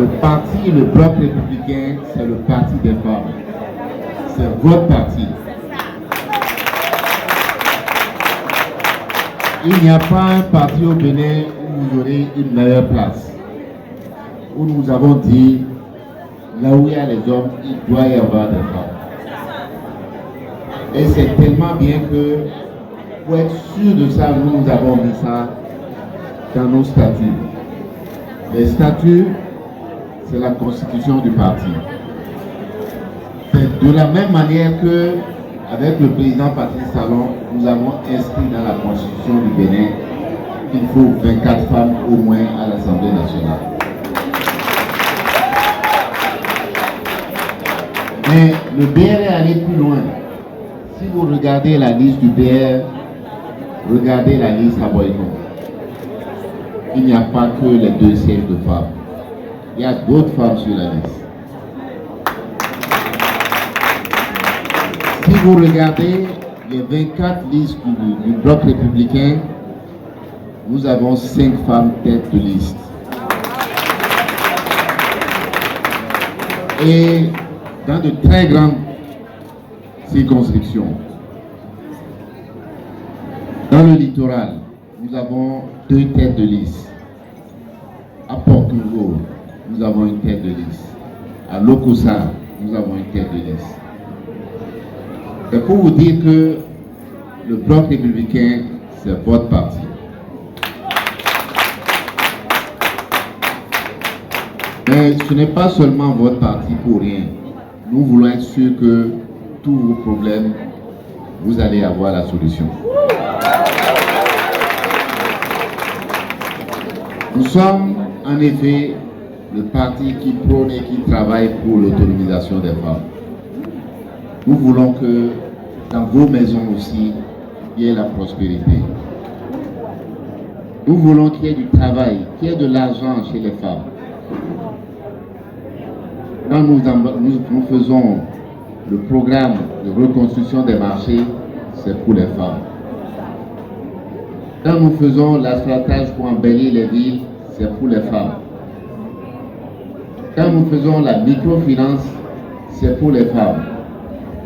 Le parti, le bloc républicain, c'est le parti des femmes. C'est votre parti. Il n'y a pas un parti au Bénin où vous aurez une meilleure place. Où nous avons dit, là où il y a les hommes, il doit y avoir des femmes. Et c'est tellement bien que, pour être sûr de ça, nous avons mis ça dans nos statuts. Les statuts, c'est la constitution du parti. C'est de la même manière que, avec le président Patrice Talon, nous avons inscrit dans la constitution du Bénin qu'il faut 24 femmes au moins à l'Assemblée nationale. Mais le BR est allé plus loin. Si vous regardez la liste du BR, regardez la liste à Boycon. Il n'y a pas que les 2 sièges de femmes. Il y a d'autres femmes sur la liste. Si vous regardez les 24 listes du bloc républicain, nous avons 5 femmes têtes de liste. Et dans de très grandes circonscriptions. Dans le littoral, nous avons 2 têtes de liste. À Port-Nouveau, nous avons une tête de liste. À Lokossa, nous avons une tête de liste. Et pour vous dire que le bloc républicain, c'est votre parti. Mais ce n'est pas seulement votre parti pour rien. Nous voulons être sûrs que tous vos problèmes, vous allez avoir la solution. Nous sommes en effet le parti qui prône et qui travaille pour l'autonomisation des femmes. Nous voulons que dans vos maisons aussi, il y ait la prospérité. Nous voulons qu'il y ait du travail, qu'il y ait de l'argent chez les femmes. Quand nous faisons le programme de reconstruction des marchés, c'est pour les femmes. Quand nous faisons l'asphaltage pour embellir les villes, c'est pour les femmes. Quand nous faisons la microfinance, c'est pour les femmes.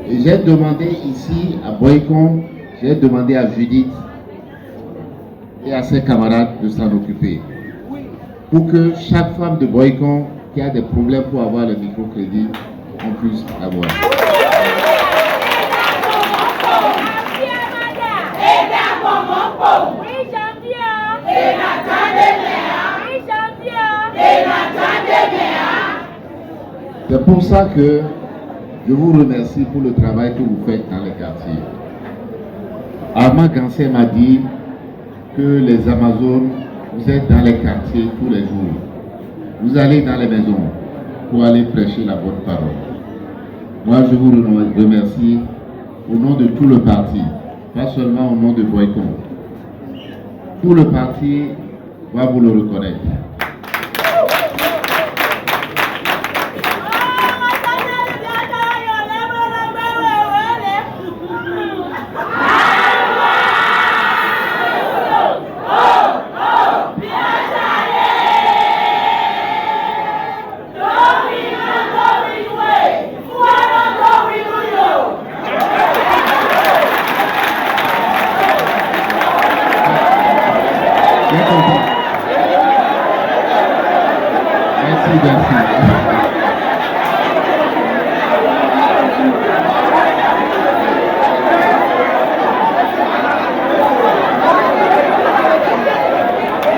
Et j'ai demandé ici à Boycon, j'ai demandé à Judith et à ses camarades de s'en occuper. Pour que chaque femme de Boycon qui a des problèmes pour avoir le microcrédit, on puisse l'avoir. C'est pour ça que je vous remercie pour le travail que vous faites dans les quartiers. Armand Gansé m'a dit que les Amazones, vous êtes dans les quartiers tous les jours. Vous allez dans les maisons pour aller prêcher la bonne parole. Moi, je vous remercie au nom de tout le parti, pas seulement au nom de Boycon. Tout le parti va vous le reconnaître.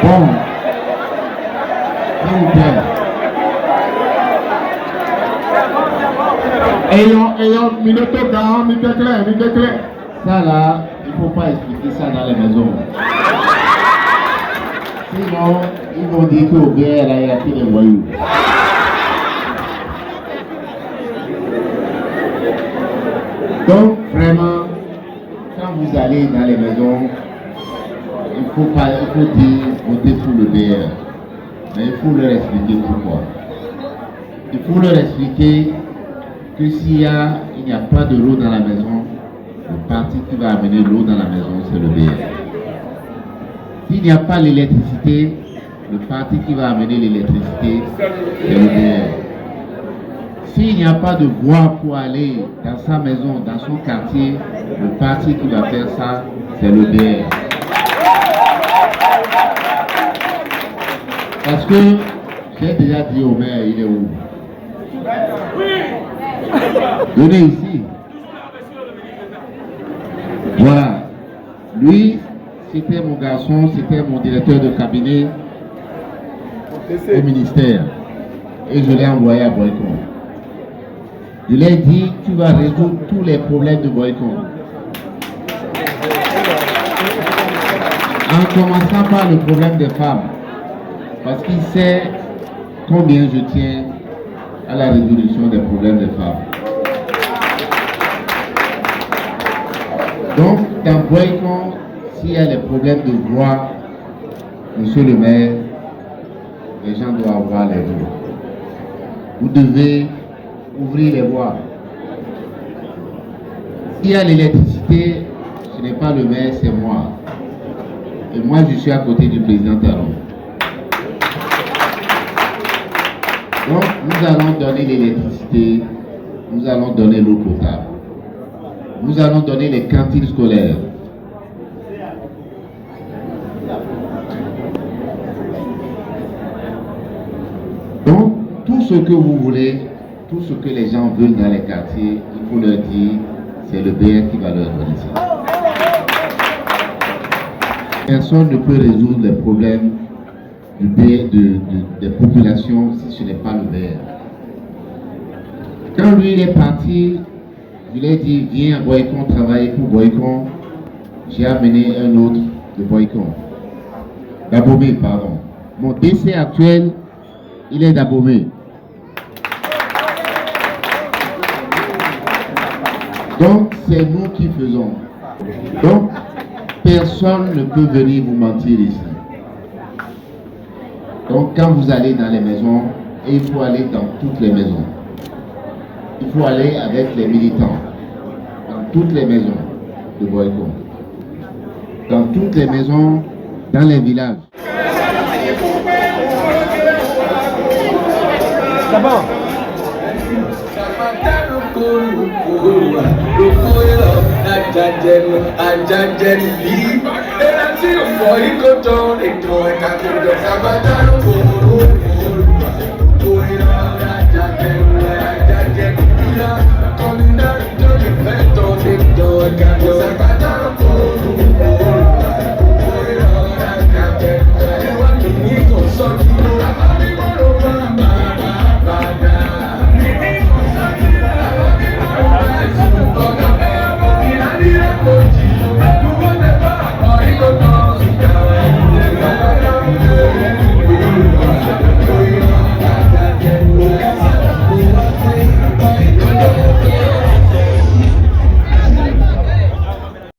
Bon, s'il vous plaît. Ayons minute dans, clair. Ça là, il ne faut pas expliquer ça dans les maisons. Sinon, ils vont dire qu'au BR, il y a plus de voyous. Donc, vraiment, quand vous allez dans les maisons, il faut dire voter pour le BR. Mais il faut leur expliquer pourquoi. Il faut leur expliquer que s'il n'y a pas de l'eau dans la maison, le parti qui va amener l'eau dans la maison, c'est le BR. S'il n'y a pas l'électricité, le parti qui va amener l'électricité, c'est l'UDR. S'il n'y a pas de voie pour aller dans sa maison, dans son quartier, le parti qui va faire ça, c'est l'UDR. Parce que j'ai déjà dit au maire, il est où? Venez ici. Voilà. Lui, c'était mon garçon, c'était mon directeur de cabinet au ministère. Et je l'ai envoyé à Boycon. Je lui ai dit, tu vas résoudre tous les problèmes de Boycon. En commençant par le problème des femmes. Parce qu'il sait combien je tiens à la résolution des problèmes des femmes. Donc, dans Boycon, s'il y a des problèmes de voix, monsieur le maire, les gens doivent avoir les voix. Vous devez ouvrir les voies. S'il y a l'électricité, ce n'est pas le maire, c'est moi. Et moi, je suis à côté du président Talon. Donc, nous allons donner l'électricité, nous allons donner l'eau potable, nous allons donner les cantines scolaires. Donc, tout ce que vous voulez, tout ce que les gens veulent dans les quartiers, il faut leur dire, c'est le BR qui va leur donner ça. Personne ne peut résoudre les problèmes des populations si ce n'est pas le BR. Quand lui il est parti, je lui ai dit, viens à Boycon travailler pour Boycon. J'ai amené un autre de Boycon. D'Abomey, pardon. Mon DC actuel, il est d'Abomey. Donc, c'est nous qui faisons. Donc, personne ne peut venir vous mentir ici. Donc, quand vous allez dans les maisons, et il faut aller dans toutes les maisons. Il faut aller avec les militants, dans toutes les maisons de Boycon, dans toutes les maisons, dans les villages. D'abord.